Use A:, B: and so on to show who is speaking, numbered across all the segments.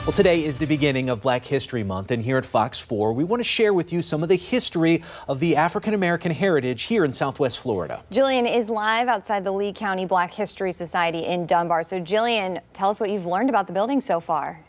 A: Well, today is the beginning of Black History Month, and here at Fox 4, we want to share with you some of the history of the African American heritage here in Southwest Florida.
B: Jillian is live outside the Lee County Black History Society in Dunbar. So, Jillian, tell us what you've learned about the building so far.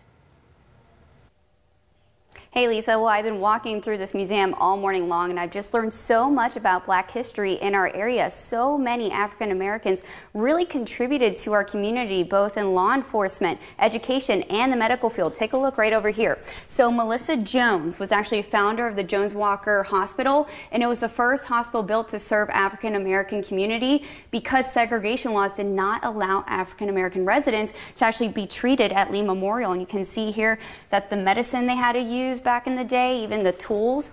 C: Hey Lisa, well, I've been walking through this museum all morning long, and I've just learned so much about Black history in our area. So many African Americans really contributed to our community, both in law enforcement, education, and the medical field. Take a look right over here. So Melissa Jones was actually a founder of the Jones Walker Hospital, and it was the first hospital built to serve African American community because segregation laws did not allow African American residents to actually be treated at Lee Memorial. And you can see here that the medicine they had to use back in the day, even the tools.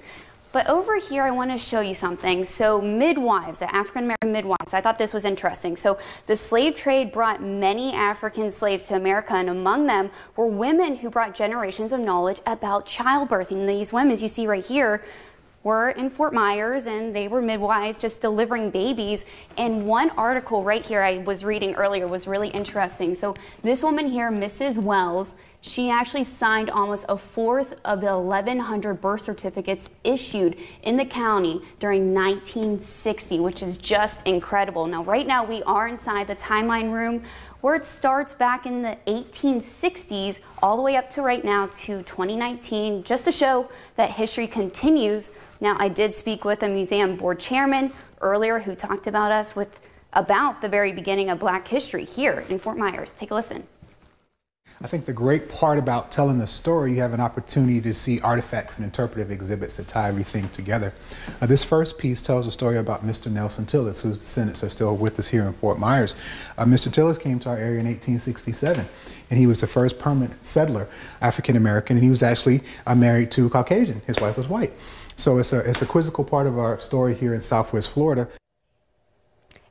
C: But over here, I want to show you something. So midwives, the African American midwives, I thought this was interesting. So the slave trade brought many African slaves to America, and among them were women who brought generations of knowledge about childbirth. And these women, as you see right here, were in Fort Myers, and they were midwives just delivering babies. And one article right here I was reading earlier was really interesting. So this woman here, Mrs. Wells, she actually signed almost a fourth of the 1,100 birth certificates issued in the county during 1960, which is just incredible. Now, right now, we are inside the timeline room where it starts back in the 1860s all the way up to right now to 2019, just to show that history continues. Now, I did speak with a museum board chairman earlier who talked about about the very beginning of Black history here in Fort Myers. Take a listen.
D: I think the great part about telling the story, you have an opportunity to see artifacts and interpretive exhibits that tie everything together. This first piece tells a story about Mr. Nelson Tillis, whose descendants are still with us here in Fort Myers. Mr. Tillis came to our area in 1867, and he was the first permanent settler, African American, and he was actually married to a Caucasian. His wife was white. So it's a quizzical part of our story here in Southwest Florida.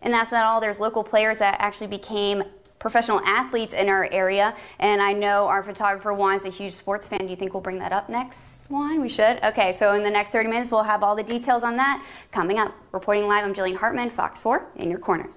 C: And that's not all. There's local players that actually became professional athletes in our area, and I know our photographer Juan's a huge sports fan. Do you think we'll bring that up next, Juan? We should? Okay, so in the next 30 minutes we'll have all the details on that coming up. Reporting live, I'm Jillian Hartman, Fox 4, in your corner.